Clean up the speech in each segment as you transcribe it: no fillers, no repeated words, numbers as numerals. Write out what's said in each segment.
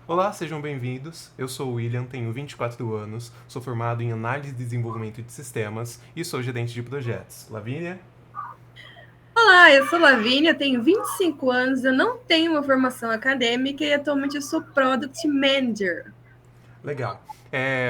Olá, sejam bem-vindos. Eu sou o William, tenho 24 anos, sou formado em Análise e Desenvolvimento de Sistemas e sou gerente de projetos. Lavínia? Olá, eu sou Lavínia, tenho 25 anos, eu não tenho uma formação acadêmica e atualmente eu sou Product Manager. Legal.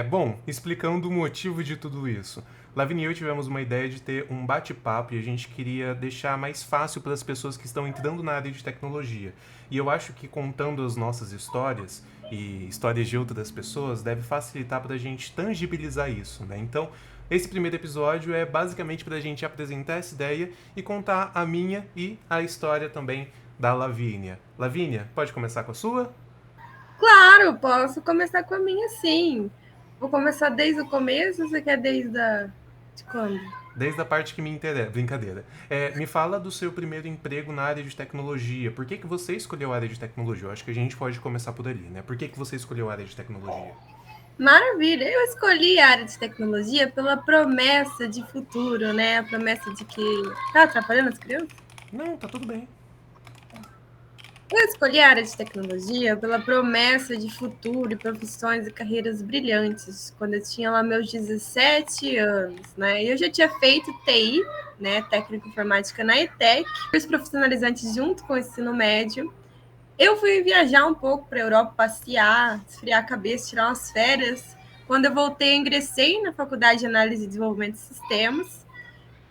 Bom, explicando o motivo de tudo isso. Lavínia e eu tivemos uma ideia de ter um bate-papo e a gente queria deixar mais fácil para as pessoas que estão entrando na área de tecnologia. E eu acho que contando as nossas histórias e histórias de outras pessoas deve facilitar para a gente tangibilizar isso, né? Então, esse primeiro episódio é basicamente para a gente apresentar essa ideia e contar a minha e a história também da Lavínia. Lavínia, pode começar com a sua? Claro, posso começar com a minha sim. Vou começar desde o começo ou você quer de quando? Desde a parte que me interessa. Brincadeira. Me fala do seu primeiro emprego na área de tecnologia. Por que você escolheu a área de tecnologia? Eu acho que a gente pode começar por ali, né? Por que você escolheu a área de tecnologia? Maravilha, eu escolhi a área de tecnologia pela promessa de futuro, né? A promessa de que. Tá atrapalhando as crianças? Não, tá tudo bem. Eu escolhi a área de tecnologia pela promessa de futuro e profissões e carreiras brilhantes, quando eu tinha lá meus 17 anos, né? E eu já tinha feito TI, né, técnico informática na ETEC, os profissionalizantes junto com o ensino médio. Eu fui viajar um pouco para a Europa, passear, esfriar a cabeça, tirar umas férias. Quando eu voltei, eu ingressei na Faculdade de Análise e Desenvolvimento de Sistemas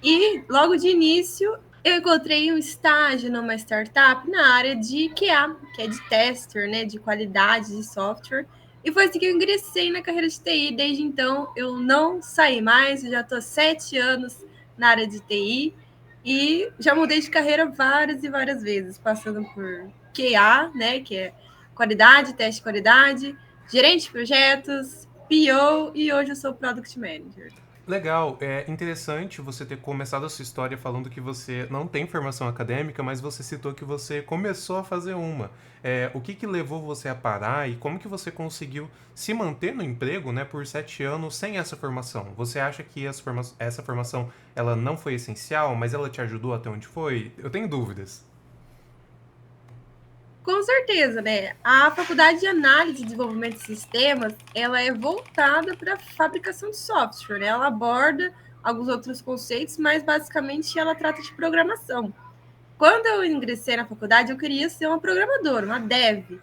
e logo de início eu encontrei um estágio numa startup na área de QA, que é de tester, né, de qualidade de software. E foi assim que eu ingressei na carreira de TI. Desde então eu não saí mais, eu já estou 7 anos na área de TI e já mudei de carreira várias e várias vezes, passando por QA, né, que é qualidade, teste de qualidade, gerente de projetos, PO e hoje eu sou Product Manager. Legal, é interessante você ter começado a sua história falando que você não tem formação acadêmica, mas você citou que você começou a fazer uma. O que levou você a parar e como que você conseguiu se manter no emprego, né, por 7 anos sem essa formação? Você acha que essa formação ela não foi essencial, mas ela te ajudou até onde foi? Eu tenho dúvidas. Com certeza, né? A faculdade de análise e desenvolvimento de sistemas, ela é voltada para a fabricação de software, né? Ela aborda alguns outros conceitos, mas basicamente ela trata de programação. Quando eu ingressei na faculdade, eu queria ser uma programadora, uma dev.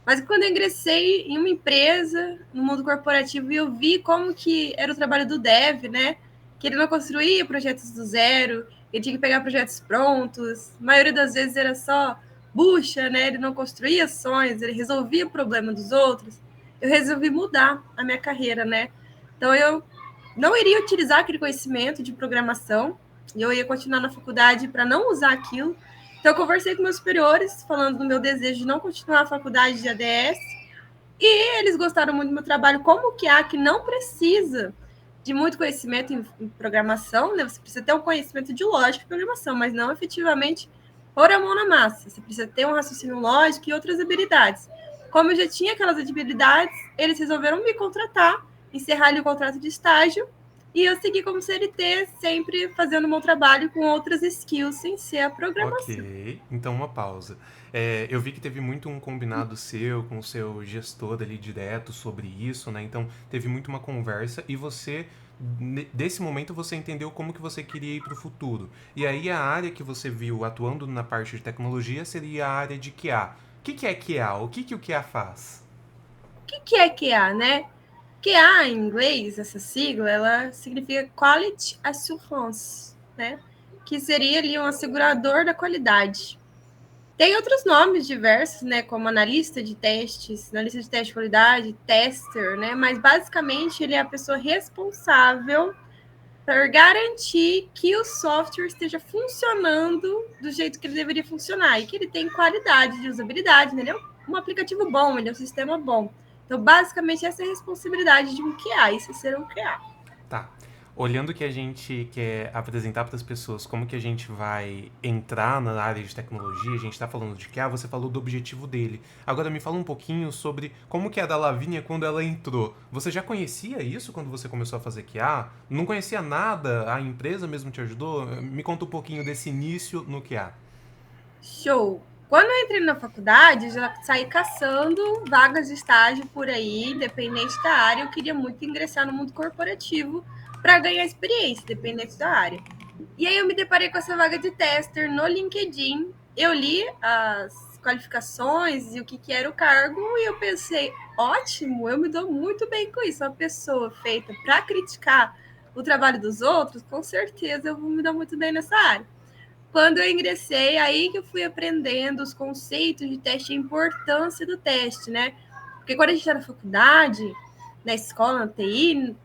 Mas quando eu ingressei em uma empresa, no mundo corporativo, e eu vi como que era o trabalho do dev, né? Que ele não construía projetos do zero, ele tinha que pegar projetos prontos. A maioria das vezes era só bucha, né? Ele não construía ações, ele resolvia o problema dos outros. Eu resolvi mudar a minha carreira, né? Então eu não iria utilizar aquele conhecimento de programação e eu ia continuar na faculdade para não usar aquilo. Então, eu conversei com meus superiores, falando do meu desejo de não continuar a faculdade de ADS, e eles gostaram muito do meu trabalho como QA, que não precisa de muito conhecimento em programação, né? Você precisa ter um conhecimento de lógica e programação, mas não efetivamente pôr a mão na massa. Você precisa ter um raciocínio lógico e outras habilidades. Como eu já tinha aquelas habilidades, eles resolveram me contratar, encerrar ali o contrato de estágio, e eu segui como CLT, sempre fazendo o meu trabalho com outras skills sem ser a programação. Ok, então uma pausa. Eu vi que teve muito um combinado seu com o seu gestor ali direto sobre isso, né? Então teve muito uma conversa e você, desse momento, você entendeu como que você queria ir para o futuro. E aí a área que você viu atuando na parte de tecnologia seria a área de QA. O que é QA? O que o QA faz? O que é QA, né? QA em inglês, essa sigla, ela significa Quality Assurance, né? Que seria ali um assegurador da qualidade. Tem outros nomes diversos, né? Como analista de testes, analista de teste de qualidade, tester, né? Mas basicamente ele é a pessoa responsável por garantir que o software esteja funcionando do jeito que ele deveria funcionar e que ele tem qualidade de usabilidade, né? Ele é um aplicativo bom, ele é um sistema bom. Então, basicamente, essa é a responsabilidade de um QA, isso é ser um QA. Tá. Olhando que a gente quer apresentar para as pessoas como que a gente vai entrar na área de tecnologia, a gente está falando de QA, você falou do objetivo dele. Agora me fala um pouquinho sobre como que é a da Lavínia quando ela entrou. Você já conhecia isso quando você começou a fazer QA? Não conhecia nada? A empresa mesmo te ajudou? Me conta um pouquinho desse início no QA. Show! Quando eu entrei na faculdade, já saí caçando vagas de estágio por aí, independente da área. Eu queria muito ingressar no mundo corporativo para ganhar experiência, independente da área. E aí eu me deparei com essa vaga de tester no LinkedIn. Eu li as qualificações e o que era o cargo e eu pensei, ótimo, eu me dou muito bem com isso. Uma pessoa feita para criticar o trabalho dos outros, com certeza eu vou me dar muito bem nessa área. Quando eu ingressei, aí que eu fui aprendendo os conceitos de teste e a importância do teste, né? Porque quando a gente está na faculdade, na escola, na TI,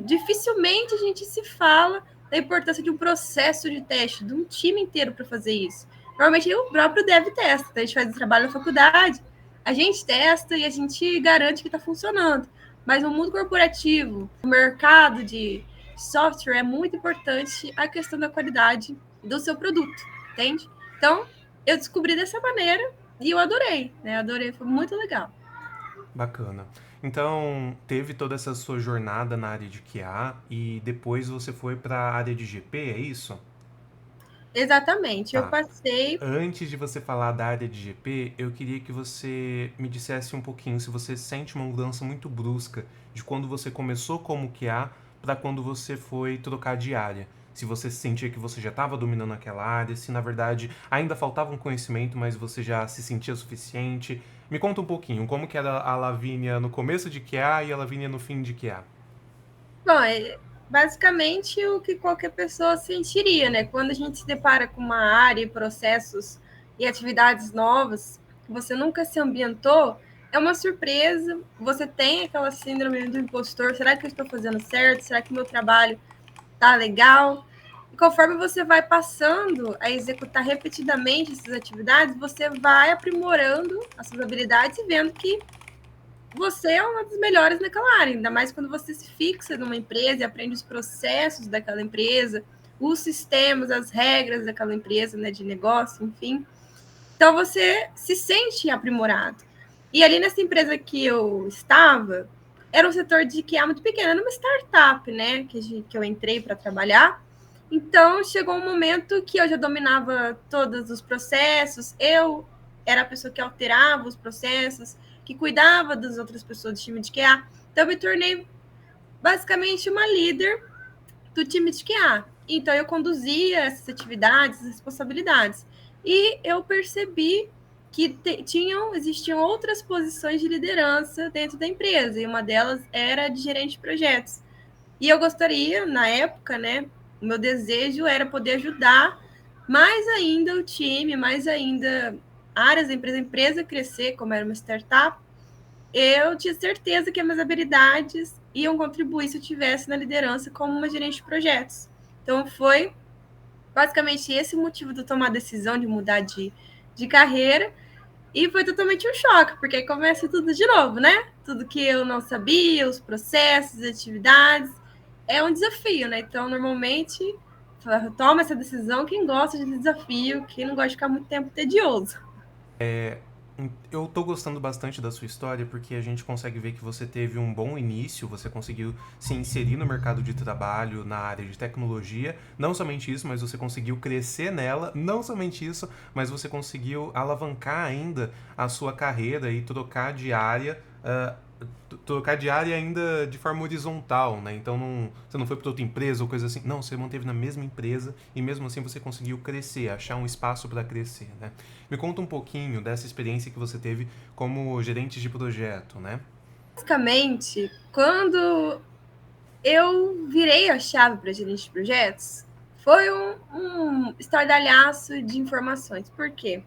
dificilmente a gente se fala da importância de um processo de teste, de um time inteiro para fazer isso. Normalmente o próprio dev testa, a gente faz o trabalho na faculdade, a gente testa e a gente garante que está funcionando. Mas no mundo corporativo, no mercado de software, é muito importante a questão da qualidade do seu produto, entende? Então, eu descobri dessa maneira e eu adorei, né? Adorei, foi muito legal. Bacana. Então, teve toda essa sua jornada na área de QA e depois você foi para a área de GP, é isso? Exatamente. Eu Tá. passei. Antes de você falar da área de GP, eu queria que você me dissesse um pouquinho se você sente uma mudança muito brusca de quando você começou como QA para quando você foi trocar de área. Se você sentia que você já estava dominando aquela área, se na verdade ainda faltava um conhecimento, mas você já se sentia suficiente. Me conta um pouquinho, como que era a Lavínia no começo de QA e a Lavínia no fim de QA. Bom, é basicamente o que qualquer pessoa sentiria, né? Quando a gente se depara com uma área e processos e atividades novas que você nunca se ambientou, é uma surpresa. Você tem aquela síndrome do impostor. Será que eu estou fazendo certo? Será que o meu trabalho tá legal? E conforme você vai passando a executar repetidamente essas atividades, você vai aprimorando as suas habilidades e vendo que você é uma das melhores naquela área, ainda mais quando você se fixa numa empresa e aprende os processos daquela empresa, os sistemas, as regras daquela empresa, né, de negócio, enfim. Então você se sente aprimorado. E ali nessa empresa que eu estava, era um setor de QA muito pequeno, era uma startup, né, que eu entrei para trabalhar. Então chegou um momento que eu já dominava todos os processos, eu era a pessoa que alterava os processos, que cuidava das outras pessoas do time de QA. Então eu me tornei basicamente uma líder do time de QA. Então eu conduzia essas atividades, essas responsabilidades. E eu percebi que existiam outras posições de liderança dentro da empresa, e uma delas era de gerente de projetos. E eu gostaria, na época, né, o meu desejo era poder ajudar mais ainda o time, mais ainda áreas da empresa, a empresa crescer, como era uma startup. Eu tinha certeza que as minhas habilidades iam contribuir se eu tivesse na liderança como uma gerente de projetos. Então, foi basicamente esse o motivo de eu tomar a decisão de mudar de carreira. E foi totalmente um choque, porque aí começa tudo de novo, né? Tudo que eu não sabia, os processos, as atividades. É um desafio, né? Então, normalmente, toma essa decisão quem gosta de desafio, quem não gosta de ficar muito tempo tedioso. Eu tô gostando bastante da sua história porque a gente consegue ver que você teve um bom início, você conseguiu se inserir no mercado de trabalho na área de tecnologia. Não somente isso, mas você conseguiu crescer nela. Não somente isso, mas você conseguiu alavancar ainda a sua carreira e trocar de área. Trocar de área ainda de forma horizontal, né? Então você não foi para outra empresa ou coisa assim. Não, você manteve na mesma empresa e mesmo assim você conseguiu crescer, achar um espaço para crescer, né? Me conta um pouquinho dessa experiência que você teve como gerente de projeto, né? Basicamente, quando eu virei a chave para gerente de projetos, foi um estardalhaço de informações. Por quê?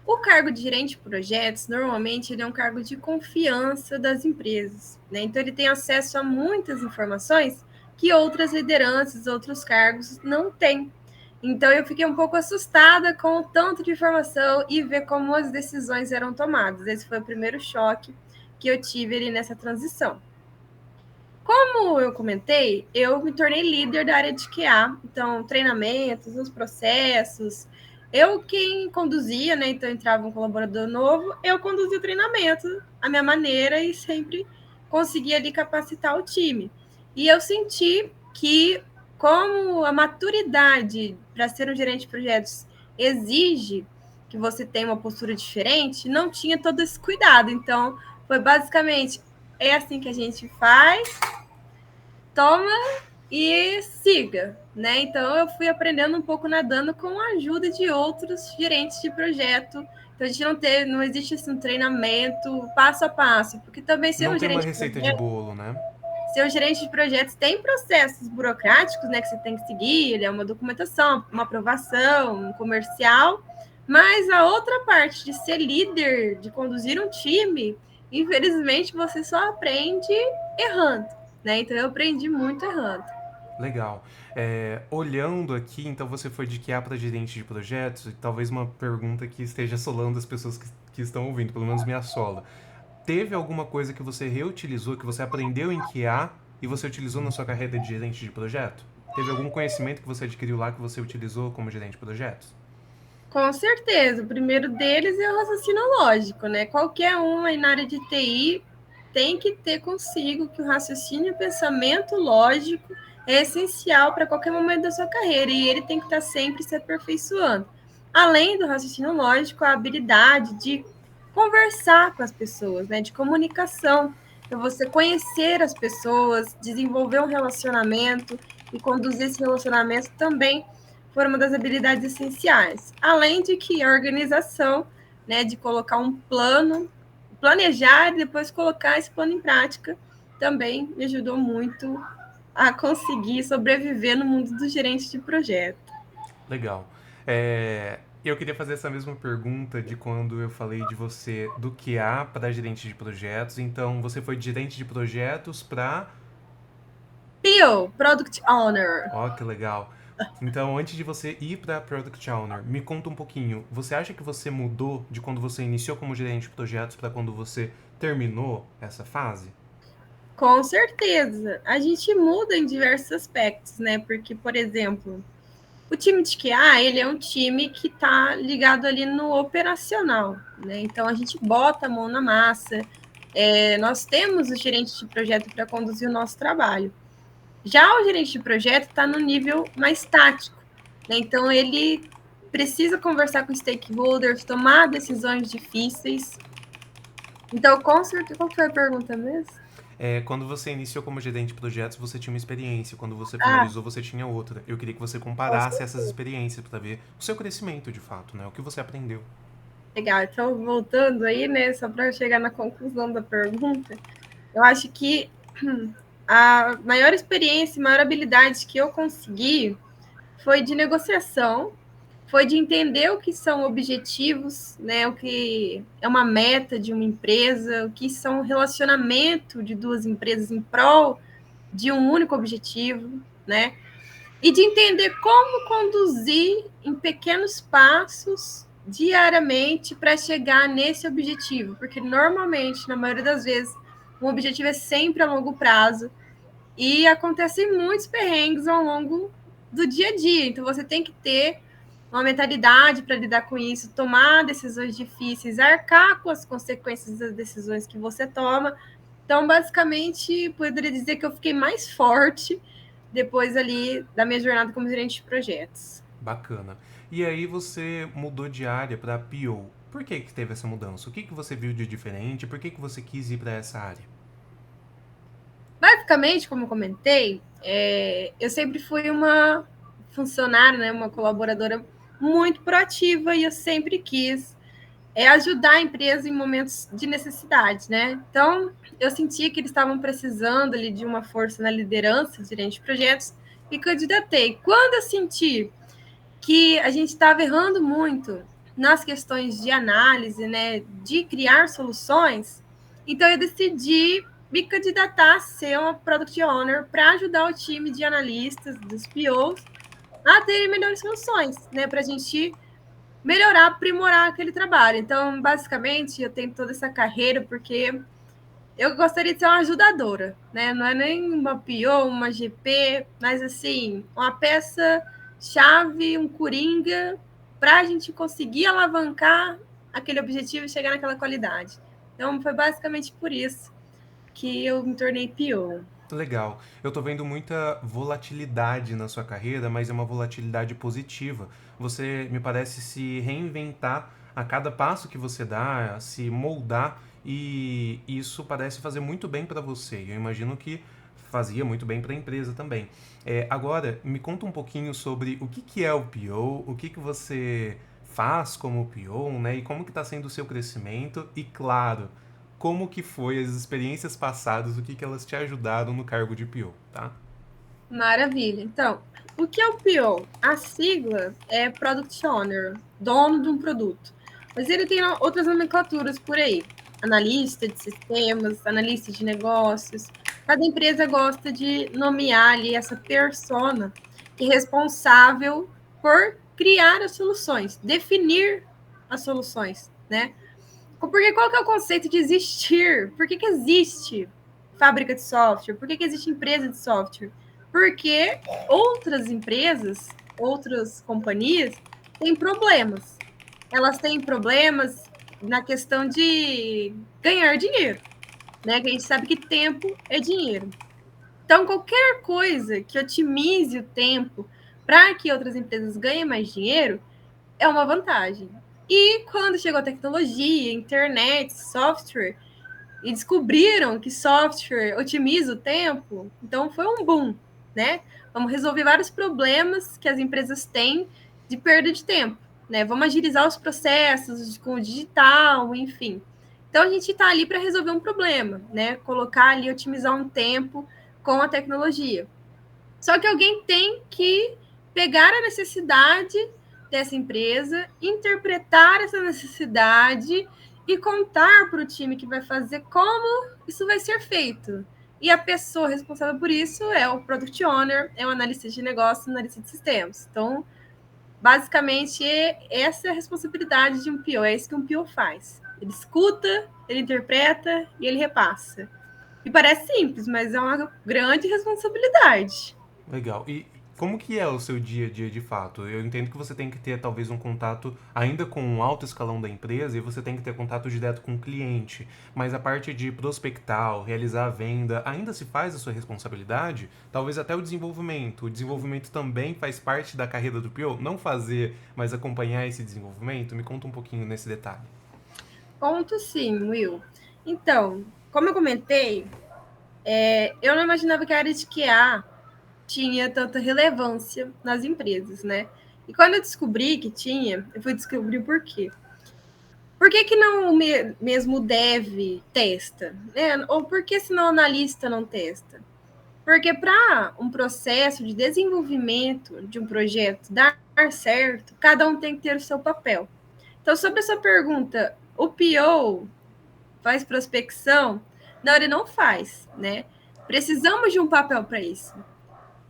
O cargo de gerente de projetos, normalmente, ele é um cargo de confiança das empresas, né? Então, ele tem acesso a muitas informações que outras lideranças, outros cargos não têm. Então, eu fiquei um pouco assustada com o tanto de informação e ver como as decisões eram tomadas. Esse foi o primeiro choque que eu tive ali nessa transição. Como eu comentei, eu me tornei líder da área de QA, então treinamentos, os processos, eu quem conduzia, né? Então entrava um colaborador novo, eu conduzia o treinamento, a minha maneira e sempre conseguia ali capacitar o time. E eu senti que como a maturidade para ser um gerente de projetos exige que você tem uma postura diferente, não tinha todo esse cuidado. Então, foi basicamente, é assim que a gente faz, toma e siga, né? Então, eu fui aprendendo um pouco nadando com a ajuda de outros gerentes de projeto. Então, a gente não existe assim, um treinamento passo a passo, porque também ser Não um tem uma gerente de receita de projeto, bolo, né? ser um gerente de projetos tem processos burocráticos, né, que você tem que seguir, é uma documentação, uma aprovação, um comercial, mas a outra parte de ser líder, de conduzir um time, infelizmente você só aprende errando, né? Então eu aprendi muito errando. Legal. Olhando aqui, então você foi de QA para gerente de projetos, e talvez uma pergunta que esteja assolando as pessoas que estão ouvindo, pelo menos me assola. Teve alguma coisa que você reutilizou, que você aprendeu em QA e você utilizou na sua carreira de gerente de projeto? Teve algum conhecimento que você adquiriu lá que você utilizou como gerente de projetos? Com certeza, o primeiro deles é o raciocínio lógico, né? Qualquer um aí na área de TI tem que ter consigo que o raciocínio e o pensamento lógico é essencial para qualquer momento da sua carreira e ele tem que estar sempre se aperfeiçoando. Além do raciocínio lógico, a habilidade de conversar com as pessoas, né? De comunicação. Então, você conhecer as pessoas, desenvolver um relacionamento e conduzir esse relacionamento também foram uma das habilidades essenciais. Além de que a organização, né, de colocar um plano, planejar e depois colocar esse plano em prática, também me ajudou muito a conseguir sobreviver no mundo do gerente de projeto. Legal. Eu queria fazer essa mesma pergunta de quando eu falei de você do QA para gerente de projetos. Então, você foi de gerente de projetos para. PO, Product Owner. Ó, que legal. Então, antes de você ir para Product Owner, me conta um pouquinho. Você acha que você mudou de quando você iniciou como gerente de projetos para quando você terminou essa fase? Com certeza. A gente muda em diversos aspectos, né? Porque, por exemplo, o time de QA, ele é um time que está ligado ali no operacional, né? Então, a gente bota a mão na massa, nós temos o gerente de projeto para conduzir o nosso trabalho. Já o gerente de projeto está no nível mais tático, né? Então, ele precisa conversar com stakeholders, tomar decisões difíceis. Então, com certeza, qual foi a pergunta mesmo? Quando você iniciou como gerente de projetos, você tinha uma experiência. Quando você Ah, finalizou, você tinha outra. Eu queria que você com comparasse essas certeza. experiências para ver o seu crescimento, de fato, né? O que você aprendeu. Legal. Então, voltando aí, né, só para chegar na conclusão da pergunta, eu acho que a maior experiência, maior habilidade que eu consegui foi de negociação, foi de entender o que são objetivos, né, o que é uma meta de uma empresa, o que são relacionamento de duas empresas em prol de um único objetivo, né? E de entender como conduzir em pequenos passos diariamente para chegar nesse objetivo, porque normalmente, na maioria das vezes, o objetivo é sempre a longo prazo e acontecem muitos perrengues ao longo do dia a dia. Então, você tem que ter uma mentalidade para lidar com isso, tomar decisões difíceis, arcar com as consequências das decisões que você toma. Então, basicamente, poderia dizer que eu fiquei mais forte depois ali da minha jornada como gerente de projetos. Bacana. E aí você mudou de área para PO. Por que teve essa mudança? O que você viu de diferente? Por que você quis ir para essa área? Basicamente, como eu comentei, eu sempre fui uma funcionária, né, uma colaboradora muito proativa e eu sempre quis ajudar a empresa em momentos de necessidade, né? Então, eu sentia que eles estavam precisando ali de uma força na liderança, gerente de projetos, e candidatei. Quando eu senti que a gente estava errando muito nas questões de análise, né, de criar soluções, então eu decidi me candidatar a ser uma Product Owner para ajudar o time de analistas, dos POs, a terem melhores soluções, né, para a gente melhorar, aprimorar aquele trabalho. Então, basicamente, eu tenho toda essa carreira porque eu gostaria de ser uma ajudadora, né? Não é nem uma PO, uma GP, mas assim, uma peça-chave, um coringa, para a gente conseguir alavancar aquele objetivo e chegar naquela qualidade. Então, foi basicamente por isso que eu me tornei PO. Legal. Eu tô vendo muita volatilidade na sua carreira, mas é uma volatilidade positiva. Você me parece se reinventar a cada passo que você dá, se moldar, e isso parece fazer muito bem para você. Eu imagino que fazia muito bem para a empresa também. Agora, me conta um pouquinho sobre o que é o PO, o que você faz como PO, né? E como que está sendo o seu crescimento e, claro, como que foi as experiências passadas, o que que elas te ajudaram no cargo de PO, tá? Maravilha. Então, o que é o PO? A sigla é Product Owner, dono de um produto. Mas ele tem outras nomenclaturas por aí. Analista de sistemas, analista de negócios. Cada empresa gosta de nomear ali essa persona que é responsável por criar as soluções, definir as soluções, né? Porque qual que é o conceito de existir? Por que existe fábrica de software? Por que existe empresa de software? Porque outras empresas, outras companhias têm problemas. Elas têm problemas na questão de ganhar dinheiro, né? Que a gente sabe que tempo é dinheiro. Então, qualquer coisa que otimize o tempo para que outras empresas ganhem mais dinheiro é uma vantagem. E quando chegou a tecnologia, internet, software, e descobriram que software otimiza o tempo, então foi um boom, né? Vamos resolver vários problemas que as empresas têm de perda de tempo, né? Vamos agilizar os processos com o digital, enfim. Então a gente está ali para resolver um problema, né? Colocar ali, otimizar um tempo com a tecnologia. Só que alguém tem que pegar a necessidade dessa empresa, interpretar essa necessidade e contar para o time que vai fazer como isso vai ser feito. E a pessoa responsável por isso é o Product Owner, é o analista de negócio, analista de sistemas. Então, basicamente, essa é a responsabilidade de um PO, é isso que um PO faz. Ele escuta, ele interpreta e ele repassa. E parece simples, mas é uma grande responsabilidade. Legal. E como que é o seu dia a dia de fato? Eu entendo que você tem que ter talvez um contato ainda com um alto escalão da empresa e você tem que ter contato direto com o cliente, mas a parte de prospectar, realizar a venda, ainda se faz a sua responsabilidade? Talvez até o desenvolvimento. O desenvolvimento também faz parte da carreira do PO? Não fazer, mas acompanhar esse desenvolvimento? Me conta um pouquinho nesse detalhe. Conto sim, Will. Então, como eu comentei, eu não imaginava que a área de QA tinha tanta relevância nas empresas, né? E quando eu descobri que tinha, eu fui descobrir por quê. Por que, que não mesmo o dev testa? Né? Ou por que senão o analista não testa? Porque para um processo de desenvolvimento de um projeto dar certo, cada um tem que ter o seu papel. Então, sobre essa pergunta, o PO faz prospecção? Não, ele não faz, né? Precisamos de um papel para isso.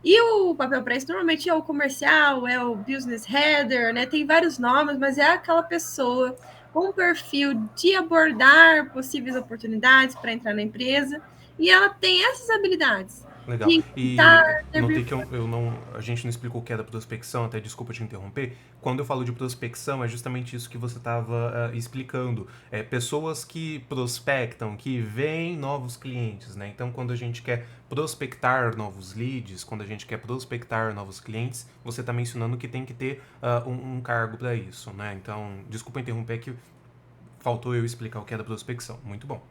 E o papel para isso normalmente é o comercial, é o business header, né? Tem vários nomes, mas é aquela pessoa com um perfil de abordar possíveis oportunidades para entrar na empresa e ela tem essas habilidades Legal. de E encontrar, notei servir. que eu não. A gente não explicou o que era prospecção, até desculpa te interromper. Quando eu falo de prospecção, é justamente isso que você estava explicando. É pessoas que prospectam, que veem novos clientes, né? Então, quando a gente quer prospectar novos leads, quando a gente quer prospectar novos clientes, você está mencionando que tem que ter um cargo para isso, né? Então, desculpa interromper que faltou eu explicar o que era prospecção. Muito bom.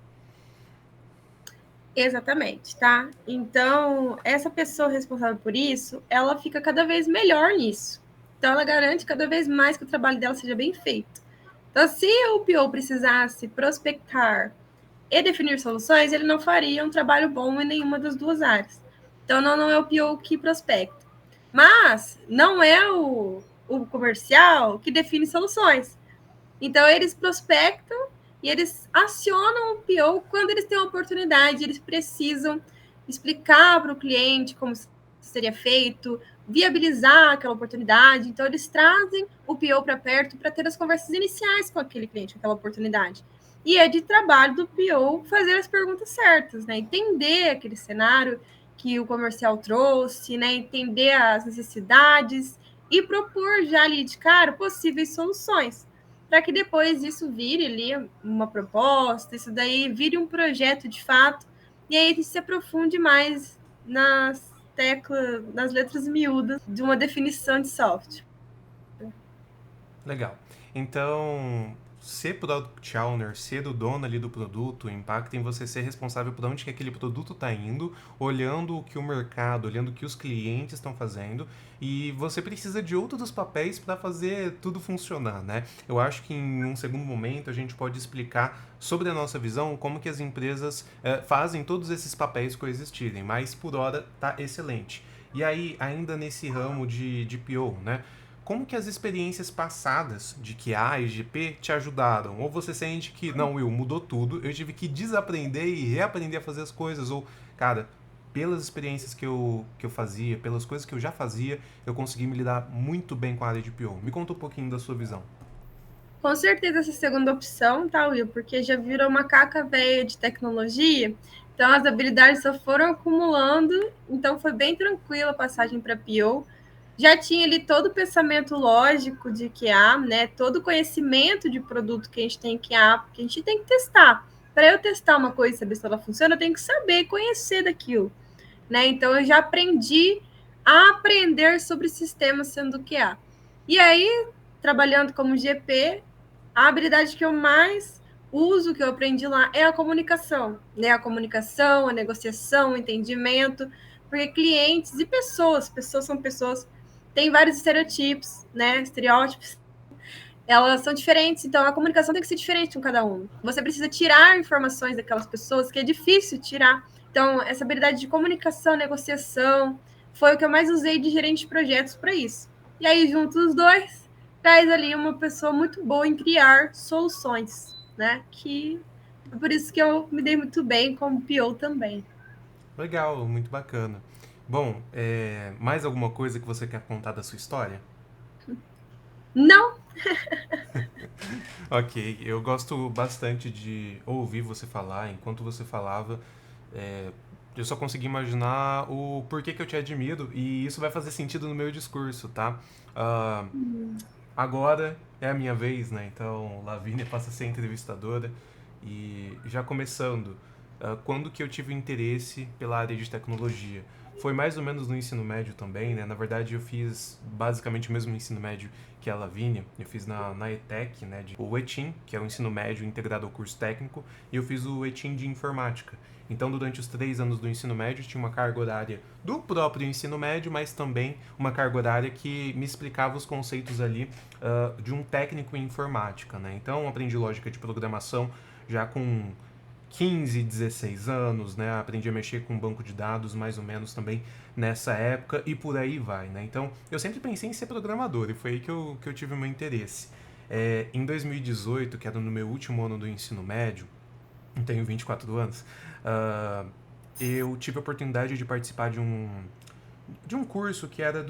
Exatamente, tá? Então, essa pessoa responsável por isso, ela fica cada vez melhor nisso. Então, ela garante cada vez mais que o trabalho dela seja bem feito. Então, se o PO precisasse prospectar e definir soluções, ele não faria um trabalho bom em nenhuma das duas áreas. Então, não é o PO que prospecta. Mas não é o comercial que define soluções. Então, eles prospectam e eles acionam o PO quando eles têm a oportunidade, eles precisam explicar para o cliente como seria feito, viabilizar aquela oportunidade. Então, eles trazem o PO para perto para ter as conversas iniciais com aquele cliente, com aquela oportunidade. E é de trabalho do PO fazer as perguntas certas, né? Entender aquele cenário que o comercial trouxe, né? Entender as necessidades e propor já ali de cara possíveis soluções para que depois isso vire ali uma proposta, isso daí vire um projeto de fato e aí a gente se aprofunde mais nas teclas, nas letras miúdas de uma definição de software. Legal. Então, ser Product Owner, ser o dono ali do produto, impacta em você ser responsável por onde que aquele produto está indo, olhando o que o mercado, olhando o que os clientes estão fazendo, e você precisa de outros papéis para fazer tudo funcionar, né? Eu acho que em um segundo momento a gente pode explicar sobre a nossa visão como que as empresas fazem todos esses papéis coexistirem, mas por hora tá excelente. E aí, ainda nesse ramo de PO, né? Como que as experiências passadas de QA e GP te ajudaram? Ou você sente que, não, Will, mudou tudo, eu tive que desaprender e reaprender a fazer as coisas, ou, cara, pelas experiências que eu fazia, pelas coisas que eu já fazia, eu consegui me lidar muito bem com a área de PO. Me conta um pouquinho da sua visão. Com certeza essa segunda opção, tá, Will? Porque já virou uma caca velha de tecnologia, então as habilidades só foram acumulando, então foi bem tranquila a passagem para PO. Já tinha ali todo o pensamento lógico de QA, né? Todo o conhecimento de produto que a gente tem que QA, porque a gente tem que testar. Para eu testar uma coisa e saber se ela funciona, eu tenho que saber, conhecer daquilo, né? Então eu já aprendi a aprender sobre sistemas sendo QA. E aí, trabalhando como GP, a habilidade que eu mais uso, que eu aprendi lá, é a comunicação, né? A comunicação, a negociação, o entendimento, porque clientes e pessoas são pessoas, têm vários estereotipos, né? Estereótipos, elas são diferentes, então a comunicação tem que ser diferente com cada um. Você precisa tirar informações daquelas pessoas que é difícil tirar. Então, essa habilidade de comunicação, negociação, foi o que eu mais usei de gerente de projetos para isso. E aí, junto os dois, traz ali uma pessoa muito boa em criar soluções, né? Que é por isso que eu me dei muito bem como PO também. Legal, muito bacana. Bom, mais alguma coisa que você quer contar da sua história? Não. Ok, eu gosto bastante de ouvir você falar. Enquanto você falava, é, eu só consegui imaginar o porquê que eu te admiro e isso vai fazer sentido no meu discurso, tá? Ah, agora é a minha vez, né? Então, Lavínia passa a ser entrevistadora e já começando, quando que eu tive interesse pela área de tecnologia? Foi mais ou menos no ensino médio também, né? Na verdade, eu fiz basicamente o mesmo ensino médio que a Lavínia. Eu fiz na ETEC, né? O ETIM, que é o ensino médio integrado ao curso técnico, e eu fiz o ETIM de informática. Então, durante os 3 anos do ensino médio, tinha uma carga horária do próprio ensino médio, mas também uma carga horária que me explicava os conceitos ali de um técnico em informática, né? Então, aprendi lógica de programação já com 15, 16 anos, né? Aprendi a mexer com banco de dados mais ou menos também nessa época e por aí vai, né? Então, eu sempre pensei em ser programador e foi aí que eu tive o meu interesse. Em 2018, que era no meu último ano do ensino médio, eu tenho 24 anos, eu tive a oportunidade de participar de um curso que era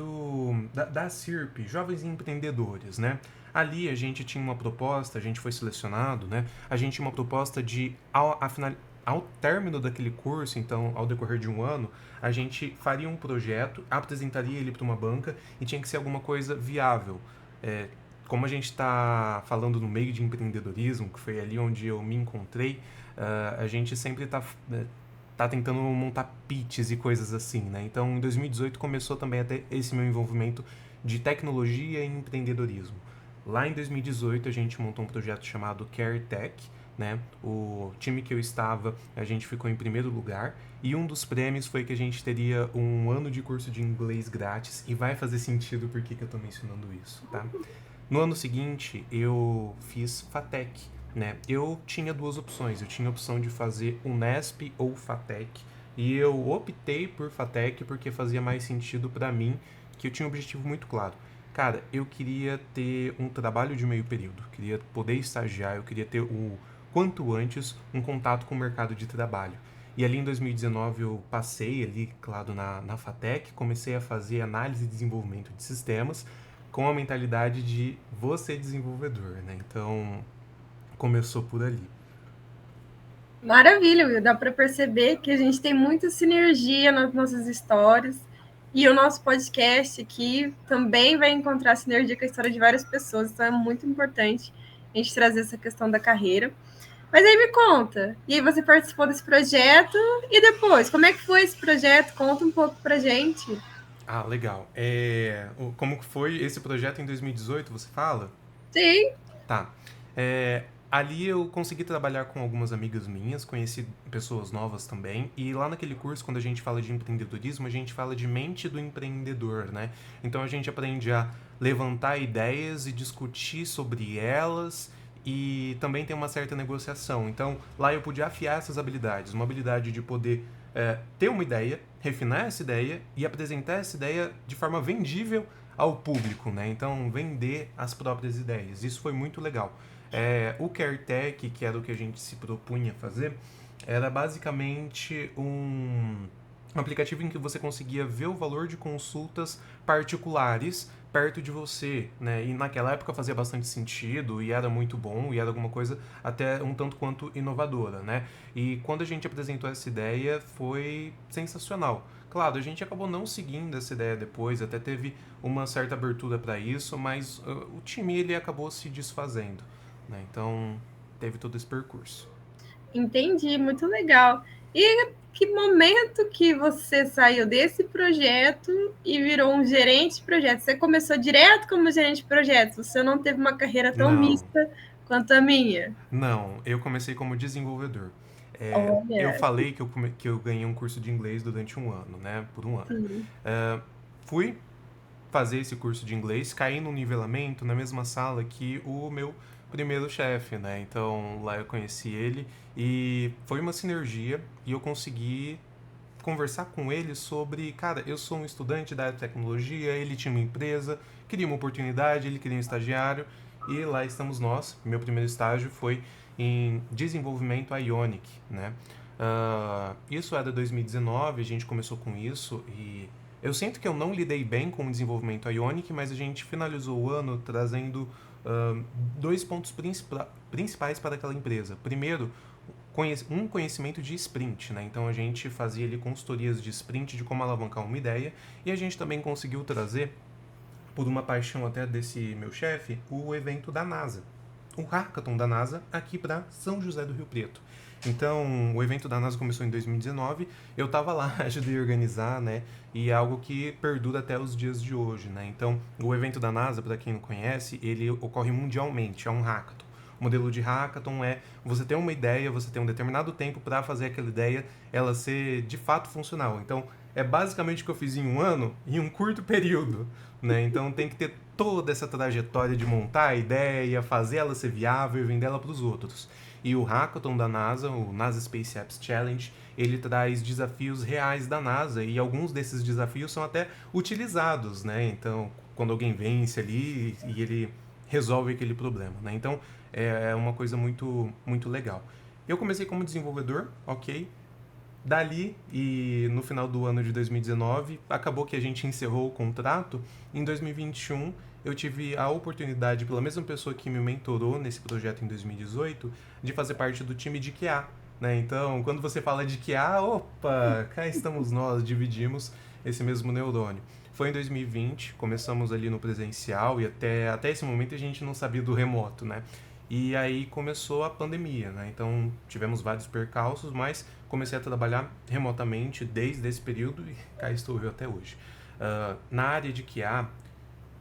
da CIRP, Jovens Empreendedores, né? Ali a gente tinha uma proposta, a gente foi selecionado, né? A gente tinha uma proposta de, ao término daquele curso, então, ao decorrer de um ano, a gente faria um projeto, apresentaria ele para uma banca e tinha que ser alguma coisa viável. É, como a gente está falando no meio de empreendedorismo, que foi ali onde eu me encontrei, a gente sempre tá tentando montar pitches e coisas assim, né? Então, em 2018 começou também a ter esse meu envolvimento de tecnologia e empreendedorismo. Lá em 2018 a gente montou um projeto chamado CareTech, né? O time que eu estava, a gente ficou em primeiro lugar e um dos prêmios foi que a gente teria um ano de curso de inglês grátis e vai fazer sentido porque que eu tô mencionando isso, tá? No ano seguinte, eu fiz FATEC, né? Eu tinha duas opções. Eu tinha a opção de fazer Unesp ou FATEC. E eu optei por FATEC porque fazia mais sentido para mim, que eu tinha um objetivo muito claro. Cara, eu queria ter um trabalho de meio período, queria poder estagiar, eu queria ter o quanto antes um contato com o mercado de trabalho. E ali em 2019 eu passei ali, claro, na FATEC, comecei a fazer análise e desenvolvimento de sistemas, com a mentalidade de você desenvolvedor, né? Então, começou por ali. Maravilha, Will. Dá para perceber que a gente tem muita sinergia nas nossas histórias. E o nosso podcast aqui também vai encontrar sinergia com a história de várias pessoas. Então é muito importante a gente trazer essa questão da carreira. Mas aí me conta, e aí você participou desse projeto, e depois, como é que foi esse projeto? Conta um pouco pra gente. Ah, legal. Como que foi esse projeto em 2018, você fala? Sim, Tá. Ali eu consegui trabalhar com algumas amigas minhas, conheci pessoas novas também, e lá naquele curso, quando a gente fala de empreendedorismo, a gente fala de mente do empreendedor, né? Então a gente aprende a levantar ideias e discutir sobre elas, e também tem uma certa negociação. Então lá eu pude afiar essas habilidades, uma habilidade de poder ter uma ideia, refinar essa ideia e apresentar essa ideia de forma vendível ao público, né? Então, vender as próprias ideias. Isso foi muito legal. O CareTech, que era o que a gente se propunha fazer, era basicamente um aplicativo em que você conseguia ver o valor de consultas particulares perto de você, né? E naquela época fazia bastante sentido e era muito bom e era alguma coisa até um tanto quanto inovadora, né? E quando a gente apresentou essa ideia foi sensacional. Claro, a gente acabou não seguindo essa ideia depois, até teve uma certa abertura para isso, mas o time ele acabou se desfazendo, né? Então teve todo esse percurso. entendi, muito legal. E que momento que você saiu desse projeto e virou um gerente de projetos? Você começou direto como gerente de projetos, você não teve uma carreira tão Não, mista quanto a minha. não, eu comecei como desenvolvedor. Eu Olha, falei que eu ganhei um curso de inglês durante um ano, né? Por um ano. sim. Fui fazer esse curso de inglês, caí no nivelamento na mesma sala que o meu primeiro chefe, né? Então lá eu conheci ele e foi uma sinergia e eu consegui conversar com ele sobre, cara, eu sou um estudante da área de tecnologia, ele tinha uma empresa, queria uma oportunidade, ele queria um estagiário e lá estamos nós. Meu primeiro estágio foi em desenvolvimento Ionic, né? Isso era 2019, a gente começou com isso e eu sinto que eu não lidei bem com o desenvolvimento Ionic, mas a gente finalizou o ano trazendo dois pontos principais para aquela empresa. Primeiro, um conhecimento de sprint, né? Então a gente fazia ali consultorias de sprint de como alavancar uma ideia e a gente também conseguiu trazer, por uma paixão até desse meu chefe, o evento da NASA, o Hackathon da NASA aqui para São José do Rio Preto. Então, o evento da NASA começou em 2019, eu estava lá, ajudei a organizar, né? E é algo que perdura até os dias de hoje, né? Então, o evento da NASA, para quem não conhece, ele ocorre mundialmente, é um hackathon. O modelo de hackathon é você ter uma ideia, você ter um determinado tempo para fazer aquela ideia ela ser de fato funcional. Então, é basicamente o que eu fiz em um ano, em um curto período, né? Então, tem que ter toda essa trajetória de montar a ideia, fazer ela ser viável e vender ela para os outros. E o hackathon da NASA, o NASA Space Apps Challenge, ele traz desafios reais da NASA e alguns desses desafios são até utilizados, né? Então, quando alguém vence ali e ele resolve aquele problema, né? Então, é uma coisa muito, muito legal. Eu comecei como desenvolvedor, ok? Dali, e no final do ano de 2019, acabou que a gente encerrou o contrato. Em 2021, eu tive a oportunidade, pela mesma pessoa que me mentorou nesse projeto em 2018, de fazer parte do time de QA. Né? Então, quando você fala de QA, opa, cá estamos nós, dividimos esse mesmo neurônio. Foi em 2020, começamos ali no presencial e até esse momento a gente não sabia do remoto, né? E aí começou a pandemia, né? Então tivemos vários percalços, mas comecei a trabalhar remotamente desde esse período e cá estou eu até hoje. Na área de QA,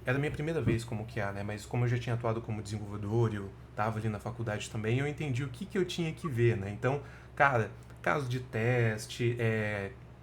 era a minha primeira vez como QA, né? Mas como eu já tinha atuado como desenvolvedor e eu estava ali na faculdade também, eu entendi o que eu tinha que ver, né? Então, cara, caso de teste,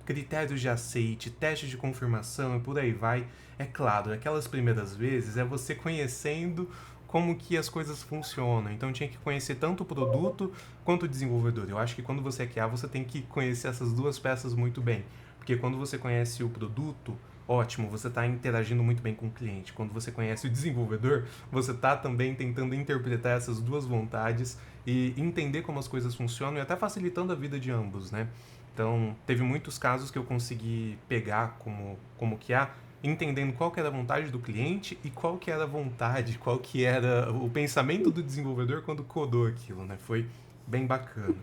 critérios de aceite, testes de confirmação e por aí vai. É claro, aquelas primeiras vezes é você conhecendo como que as coisas funcionam. Então tinha que conhecer tanto o produto quanto o desenvolvedor. Eu acho que quando você é QA, você tem que conhecer essas duas peças muito bem. Porque quando você conhece o produto, ótimo, você está interagindo muito bem com o cliente. Quando você conhece o desenvolvedor, você está também tentando interpretar essas duas vontades e entender como as coisas funcionam e até facilitando a vida de ambos, né? Então, teve muitos casos que eu consegui pegar como QA, entendendo qual que era a vontade do cliente e qual que era a vontade, qual que era o pensamento do desenvolvedor quando codou aquilo, né? Foi bem bacana.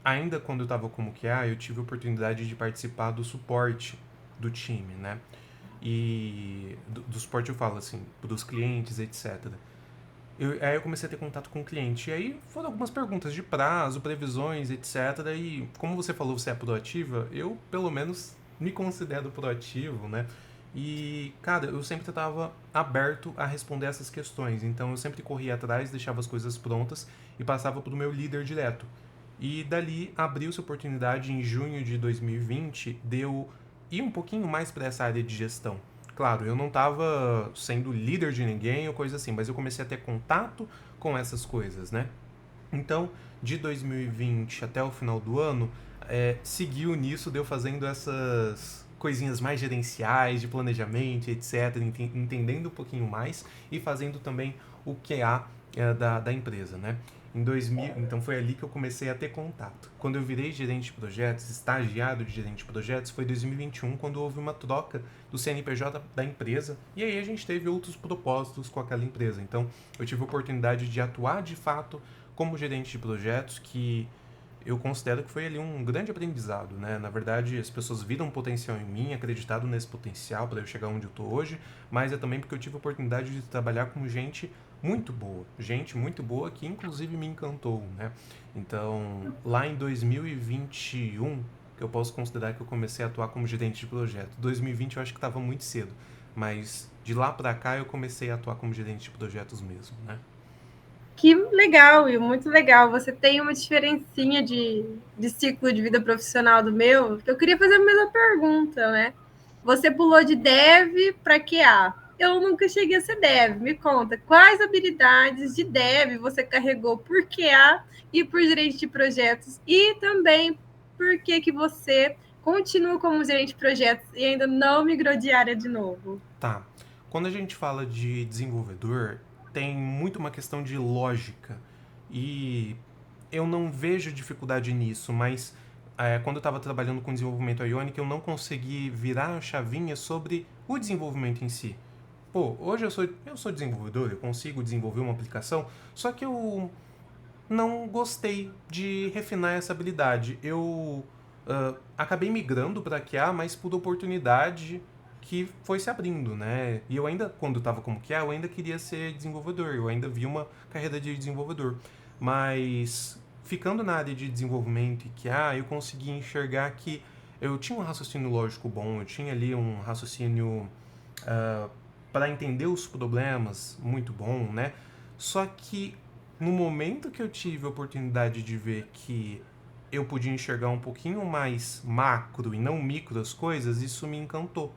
Ainda quando eu estava como QA, eu tive a oportunidade de participar do suporte do time, né? E do suporte eu falo assim, dos clientes, etc. Aí eu comecei a ter contato com o cliente. E aí foram algumas perguntas de prazo, previsões, etc. E como você falou, você é proativa, eu pelo menos me considero proativo, né? E, cara, eu sempre estava aberto a responder essas questões. Então eu sempre corria atrás, deixava as coisas prontas e passava para o meu líder direto. E dali abriu-se a oportunidade em junho de 2020 de eu ir um pouquinho mais para essa área de gestão. Claro, eu não estava sendo líder de ninguém ou coisa assim, mas eu comecei a ter contato com essas coisas, né? Então, de 2020 até o final do ano, seguiu nisso, deu fazendo essas coisinhas mais gerenciais, de planejamento, etc., entendendo um pouquinho mais e fazendo também o QA da empresa, né? Em 2000, então foi ali que eu comecei a ter contato. Quando eu virei gerente de projetos, estagiário de gerente de projetos, foi em 2021, quando houve uma troca do CNPJ da empresa, e aí a gente teve outros propósitos com aquela empresa. Então, eu tive a oportunidade de atuar de fato como gerente de projetos, que eu considero que foi ali um grande aprendizado, né? Na verdade, as pessoas viram um potencial em mim, acreditado nesse potencial para eu chegar onde eu tô hoje, mas é também porque eu tive a oportunidade de trabalhar com gente muito boa que inclusive me encantou, né? Então, lá em 2021, que eu posso considerar que eu comecei a atuar como gerente de projeto. 2020 eu acho que estava muito cedo, mas de lá para cá eu comecei a atuar como gerente de projetos mesmo, né? Que legal, e muito legal. Você tem uma diferencinha de ciclo de vida profissional do meu, que eu queria fazer a mesma pergunta, né? Você pulou de dev para QA. Eu nunca cheguei a ser dev. Me conta, quais habilidades de dev você carregou por QA e por gerente de projetos? E também por que você continua como gerente de projetos e ainda não migrou de área de novo? Tá. Quando a gente fala de desenvolvedor, tem muito uma questão de lógica. E eu não vejo dificuldade nisso, mas quando eu estava trabalhando com desenvolvimento Ionic, eu não consegui virar a chavinha sobre o desenvolvimento em si. Pô, hoje eu sou desenvolvedor, eu consigo desenvolver uma aplicação, só que eu não gostei de refinar essa habilidade. Eu acabei migrando para QA, mas por oportunidade que foi se abrindo, né? E eu ainda, quando estava como QA, eu ainda queria ser desenvolvedor, eu ainda vi uma carreira de desenvolvedor. Mas ficando na área de desenvolvimento e QA, eu consegui enxergar que eu tinha um raciocínio lógico bom, eu tinha ali um raciocínio para entender os problemas muito bom, né? Só que no momento que eu tive a oportunidade de ver que eu podia enxergar um pouquinho mais macro e não micro as coisas, isso me encantou.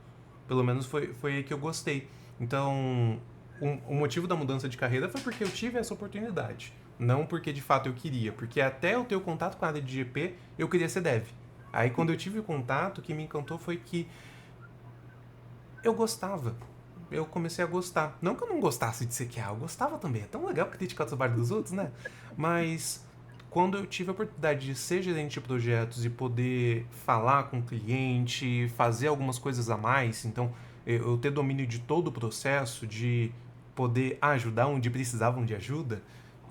Pelo menos foi aí que eu gostei. Então, o motivo da mudança de carreira foi porque eu tive essa oportunidade. Não porque de fato eu queria. Porque até eu ter o contato com a área de GP, eu queria ser dev. Aí quando eu tive o contato, o que me encantou foi que eu gostava. Eu comecei a gostar. Não que eu não gostasse de CQA, eu gostava também. É tão legal criticar o trabalho dos outros, né? Mas quando eu tive a oportunidade de ser gerente de projetos e poder falar com o cliente, fazer algumas coisas a mais, então eu ter domínio de todo o processo, de poder ajudar onde precisavam de ajuda,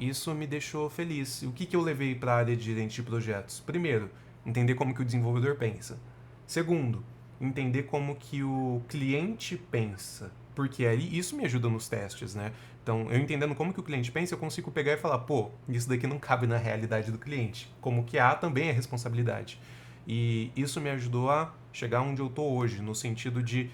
isso me deixou feliz. E o que eu levei para a área de gerente de projetos? Primeiro, entender como que o desenvolvedor pensa. Segundo, entender como que o cliente pensa, porque aí isso me ajuda nos testes, né? Então, eu entendendo como que o cliente pensa, eu consigo pegar e falar, pô, isso daqui não cabe na realidade do cliente. Como que há também é responsabilidade. E isso me ajudou a chegar onde eu tô hoje, no sentido de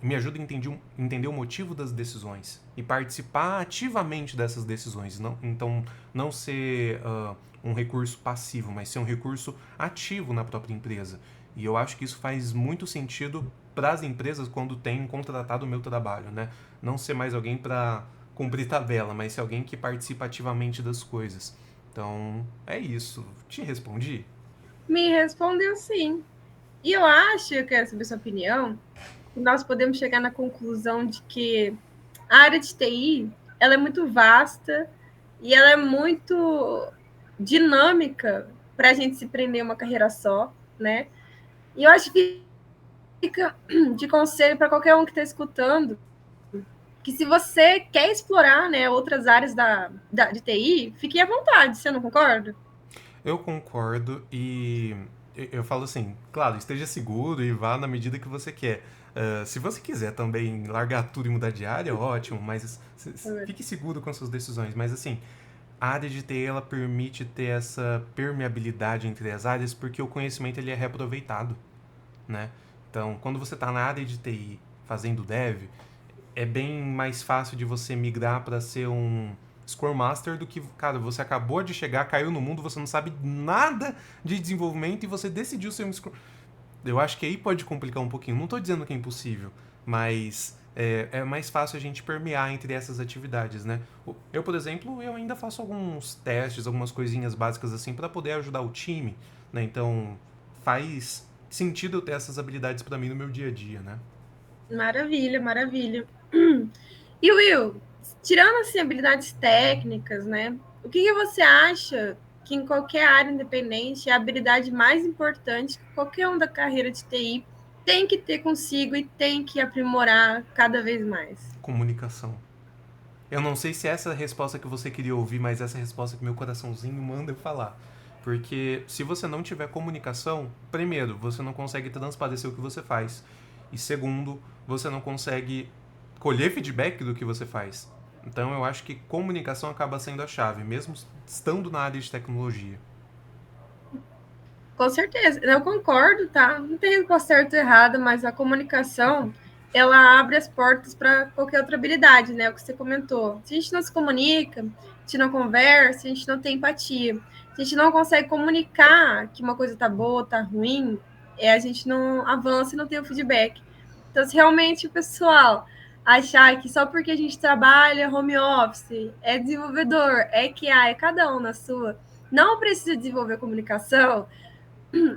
me ajuda a entender o motivo das decisões e participar ativamente dessas decisões. Então, não ser um recurso passivo, mas ser um recurso ativo na própria empresa. E eu acho que isso faz muito sentido para as empresas quando têm contratado o meu trabalho, né? Não ser mais alguém para cumprir tabela, mas ser alguém que participa ativamente das coisas. Então, é isso. Te respondi? Me respondeu sim. E eu acho, eu quero saber sua opinião, que nós podemos chegar na conclusão de que a área de TI ela é muito vasta e ela é muito dinâmica para a gente se prender uma carreira só, né? E eu acho que fica de conselho para qualquer um que está escutando que se você quer explorar, né, outras áreas de TI, fique à vontade, você não concorda? Eu concordo e eu falo assim, claro, esteja seguro e vá na medida que você quer. Se você quiser também largar tudo e mudar de área, ótimo, mas fique seguro com as suas decisões. Mas assim, a área de TI ela permite ter essa permeabilidade entre as áreas porque o conhecimento ele é reaproveitado, né? Então, quando você está na área de TI fazendo dev, é bem mais fácil de você migrar para ser um Scrum Master do que, cara, você acabou de chegar, caiu no mundo, você não sabe nada de desenvolvimento e você decidiu ser um Scrum. Eu acho que aí pode complicar um pouquinho. Não estou dizendo que é impossível, mas é mais fácil a gente permear entre essas atividades, né? Eu, por exemplo, eu ainda faço alguns testes, algumas coisinhas básicas assim para poder ajudar o time, né? Então faz sentido eu ter essas habilidades para mim no meu dia a dia, né? Maravilha, maravilha. E Will, tirando assim habilidades técnicas, né? O que você acha que em qualquer área independente é a habilidade mais importante que qualquer um da carreira de TI tem que ter consigo e tem que aprimorar cada vez mais? Comunicação. Eu não sei se essa é a resposta que você queria ouvir, mas essa é a resposta que meu coraçãozinho manda eu falar. Porque se você não tiver comunicação, primeiro, você não consegue transparecer o que você faz. E segundo, você não consegue colher feedback do que você faz. Então eu acho que comunicação acaba sendo a chave, mesmo estando na área de tecnologia. Com certeza, eu concordo, tá? Não tem resposta certa ou errada, mas a comunicação ela abre as portas para qualquer outra habilidade, né? O que você comentou. Se a gente não se comunica, a gente não conversa, a gente não tem empatia, se a gente não consegue comunicar que uma coisa tá boa, tá ruim, a gente não avança e não tem o feedback. Então, se realmente o pessoal achar que só porque a gente trabalha home office, é desenvolvedor, é QA, é cada um na sua, não precisa desenvolver comunicação,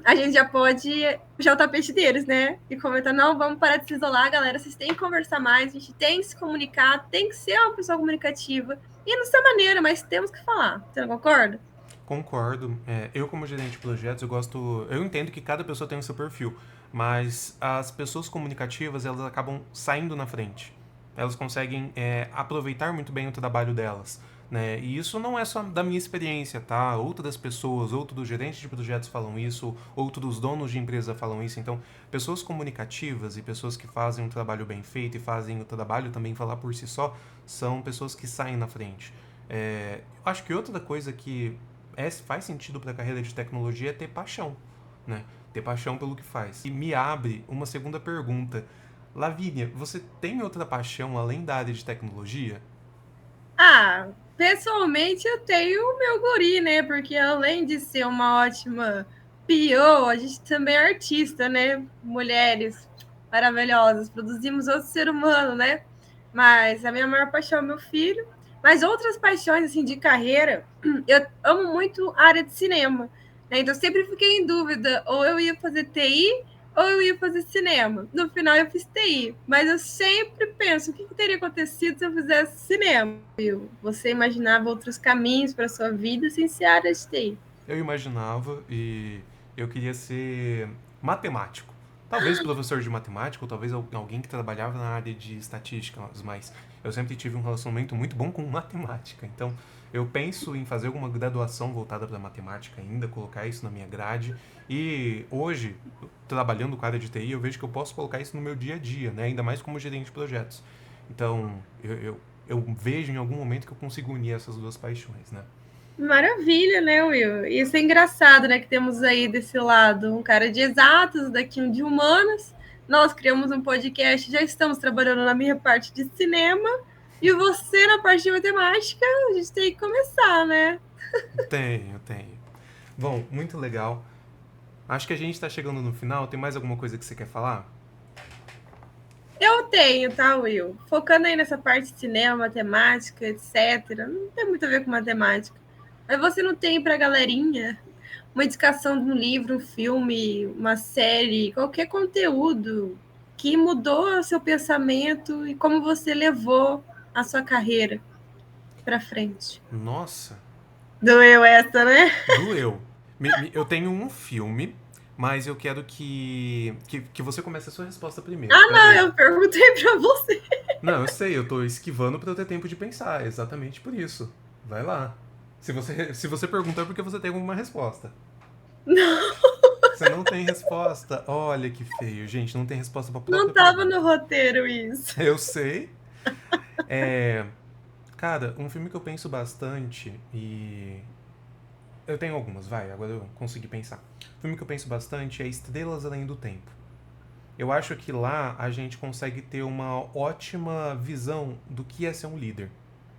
a gente já pode puxar o tapete deles, né? E comentar, não, vamos parar de se isolar, galera, vocês têm que conversar mais, a gente tem que se comunicar, tem que ser uma pessoa comunicativa. E não sei maneira, mas temos que falar. Você não concorda? Concordo. Eu, como gerente de projetos, eu gosto. Eu entendo que cada pessoa tem o seu perfil, mas as pessoas comunicativas elas acabam saindo na frente. Elas conseguem aproveitar muito bem o trabalho delas. Né? E isso não é só da minha experiência, tá? Outras pessoas, outros gerentes de projetos falam isso, outros donos de empresa falam isso. Então, pessoas comunicativas e pessoas que fazem um trabalho bem feito e fazem o trabalho também falar por si só, são pessoas que saem na frente. Eu acho que outra coisa que faz sentido para a carreira de tecnologia é ter paixão, né? Ter paixão pelo que faz. E me abre uma segunda pergunta. Lavínia, você tem outra paixão além da área de tecnologia? Ah, pessoalmente eu tenho o meu guri, né? Porque além de ser uma ótima PO, a gente também é artista, né? Mulheres maravilhosas, produzimos outro ser humano, né? Mas a minha maior paixão é meu filho. Mas outras paixões, assim, de carreira, eu amo muito a área de cinema, né? Então, sempre fiquei em dúvida, ou eu ia fazer TI ou eu ia fazer cinema. No final, eu fiz TI, mas eu sempre penso, o que teria acontecido se eu fizesse cinema? Você imaginava outros caminhos para sua vida sem ser área de TI. Eu imaginava e eu queria ser matemático. Talvez professor de matemática, ou talvez alguém que trabalhava na área de estatística, mas eu sempre tive um relacionamento muito bom com matemática. Então, eu penso em fazer alguma graduação voltada para matemática ainda, colocar isso na minha grade. E hoje, trabalhando com a área de TI, eu vejo que eu posso colocar isso no meu dia a dia, né? Ainda mais como gerente de projetos. Então, eu vejo em algum momento que eu consigo unir essas duas paixões, né? Maravilha, né, Will? Isso é engraçado, né? Que temos aí desse lado um cara de exatas, daqui um de humanas. Nós criamos um podcast, já estamos trabalhando na minha parte de cinema. E você na parte de matemática, a gente tem que começar, né? Tenho, tenho. Bom, muito legal. Acho que a gente está chegando no final. Tem mais alguma coisa que você quer falar? Eu tenho, tá, Will? Focando aí nessa parte de cinema, matemática, etc. Não tem muito a ver com matemática. Mas você não tem pra galerinha uma indicação de um livro, um filme, uma série, qualquer conteúdo que mudou o seu pensamento e como você levou a sua carreira para frente. Nossa, Doeu essa, né? doeu. Eu tenho um filme, mas eu quero que você comece a sua resposta primeiro. Ah, não, Peraí. eu perguntei para você. Não, eu sei, eu tô esquivando para eu ter tempo de pensar. É exatamente por isso. Vai lá. Se você perguntou é porque você tem alguma resposta. Não, Você não tem resposta? Olha que feio, gente. Não tem resposta pra não própria tava no pergunta. roteiro isso. Eu sei. É, cara, um filme que eu penso bastante e. Eu tenho algumas, vai, agora eu consegui pensar. Um filme que eu penso bastante é Estrelas Além do Tempo. Eu acho que lá a gente consegue ter uma ótima visão do que é ser um líder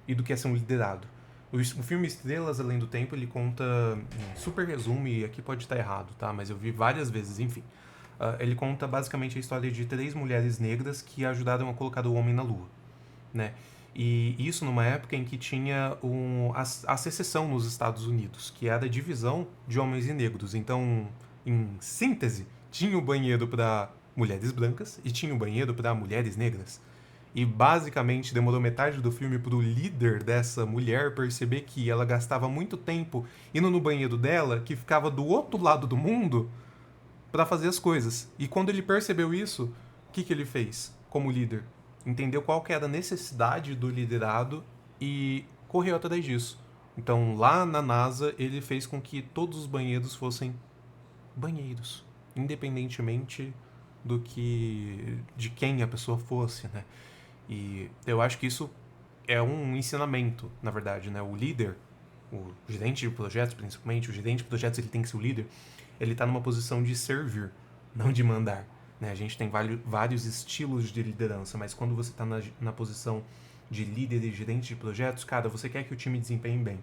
e do que é ser um liderado. O filme Estrelas Além do Tempo, ele conta, em super resumo, e aqui pode estar errado, tá? Mas eu vi várias vezes, enfim. Ele conta basicamente a história de três mulheres negras que ajudaram a colocar o homem na lua, né? E isso numa época em que tinha a secessão nos Estados Unidos, que era a divisão de homens e negros. Então, em síntese, tinha o banheiro para mulheres brancas e tinha o banheiro para mulheres negras. E basicamente demorou metade do filme pro líder dessa mulher perceber que ela gastava muito tempo indo no banheiro dela, que ficava do outro lado do mundo, para fazer as coisas. E quando ele percebeu isso, o que ele fez como líder? Entendeu qual que era a necessidade do liderado e correu atrás disso. Então, lá na NASA, ele fez com que todos os banheiros fossem banheiros, independentemente do que de quem a pessoa fosse, né? E eu acho que isso é um ensinamento, na verdade, né? O líder, o gerente de projetos, principalmente, o gerente de projetos ele tem que ser o líder, ele está numa posição de servir, não de mandar. Né? A gente tem vários estilos de liderança, mas quando você está na posição de líder e gerente de projetos, cara, você quer que o time desempenhe bem.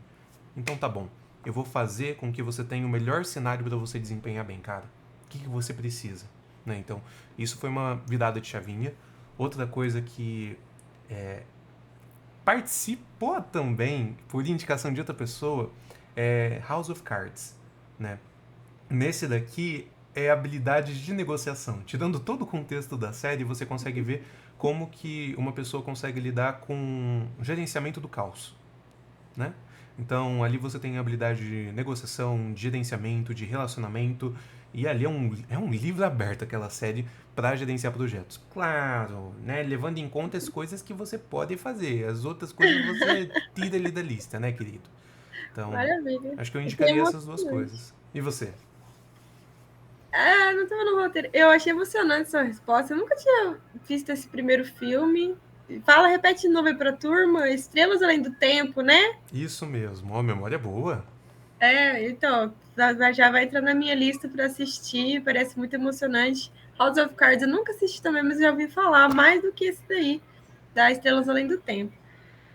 Então tá bom, eu vou fazer com que você tenha o melhor cenário para você desempenhar bem, cara. O que você precisa? Né? Então, isso foi uma virada de chavinha. Outra coisa que participou também, por indicação de outra pessoa, é House of Cards, né? Nesse daqui é habilidade de negociação. Tirando todo o contexto da série, você consegue ver como que uma pessoa consegue lidar com o gerenciamento do caos, né? Então, ali você tem habilidade de negociação, de gerenciamento, de relacionamento, e ali é um livro aberto aquela série para gerenciar projetos. Claro, né? Levando em conta as coisas que você pode fazer, as outras coisas você tira ali da lista, né, querido? Então, Maravilha. acho que eu Achei indicaria essas duas emocionante. coisas. E você? Ah, não tava no roteiro. Eu achei emocionante sua resposta. Eu nunca tinha visto esse primeiro filme. Fala, repete de novo aí pra turma. Estrelas Além do Tempo, né? Isso mesmo, ó, memória boa. É, então, já vai entrar na minha lista para assistir. Parece muito emocionante. House of Cards eu nunca assisti também, mas já ouvi falar mais do que esse daí, da Estrelas Além do Tempo.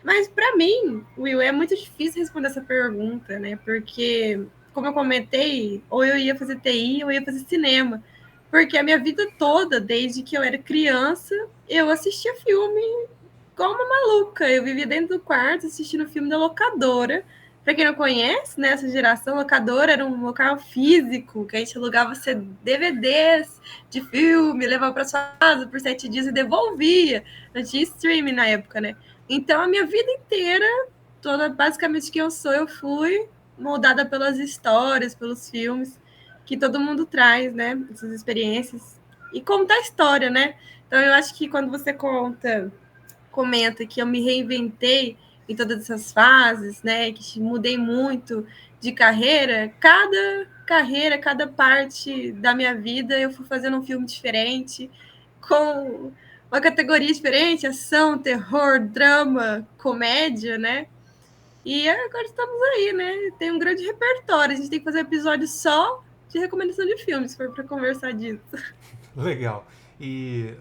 Mas para mim, Will, é muito difícil responder essa pergunta, né? Porque, como eu comentei, ou eu ia fazer TI ou eu ia fazer cinema. Porque a minha vida toda, desde que eu era criança, eu assistia filme como uma maluca. Eu vivia dentro do quarto assistindo filme da locadora. Para quem não conhece, né, essa geração, locadora era um local físico que a gente alugava DVDs de filme, levava para sua casa por 7 dias e devolvia. Não tinha streaming na época, né? Então, a minha vida inteira, toda basicamente quem eu sou, eu fui moldada pelas histórias, pelos filmes que todo mundo traz, né? Essas experiências. E conta a história, né? Então, eu acho que quando você comenta que eu me reinventei em todas essas fases, né? Que mudei muito de carreira, cada parte da minha vida eu fui fazendo um filme diferente, com uma categoria diferente, ação, terror, drama, comédia, né? E agora estamos aí, né? Tem um grande repertório. A gente tem que fazer um episódio só de recomendação de filmes, se for para conversar disso. Legal. E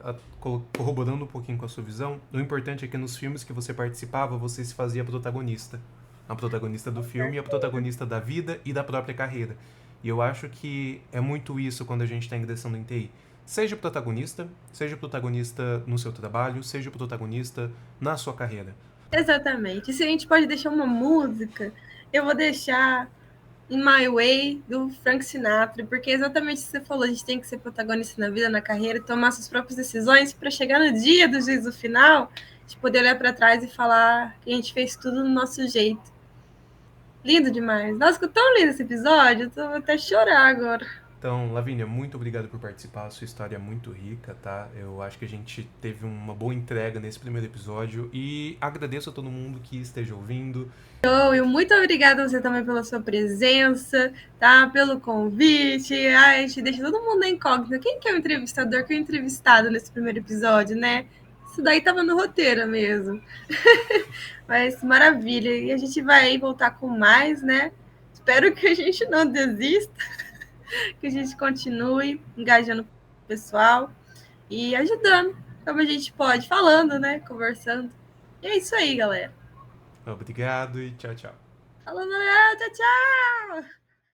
corroborando um pouquinho com a sua visão, o importante é que nos filmes que você participava, você se fazia protagonista. A protagonista do filme e a protagonista da vida e da própria carreira. E eu acho que é muito isso quando a gente está ingressando em TI. Seja protagonista no seu trabalho, seja protagonista na sua carreira. Exatamente. E se a gente pode deixar uma música, eu vou deixar In My Way, do Frank Sinatra, porque é exatamente o que você falou, a gente tem que ser protagonista na vida, na carreira, tomar suas próprias decisões para chegar no dia do juízo final, de poder olhar para trás e falar que a gente fez tudo do nosso jeito. Lindo demais. Nossa, ficou tão lindo esse episódio, eu vou até chorar agora. Então, Lavínia, muito obrigado por participar. A sua história é muito rica, tá? Eu acho que a gente teve uma boa entrega nesse primeiro episódio e agradeço a todo mundo que esteja ouvindo. E muito obrigada a você também pela sua presença, tá? Pelo convite. Ai, a gente deixa todo mundo na incógnita. Quem que é o entrevistador, que é o entrevistado nesse primeiro episódio, né? Isso daí tava no roteiro mesmo. Mas maravilha. E a gente vai voltar com mais, né? Espero que a gente não desista, que a gente continue engajando o pessoal e ajudando como a gente pode, falando, né? Conversando. E é isso aí, galera. Obrigado e tchau, tchau. Falou, galera. Tchau, tchau!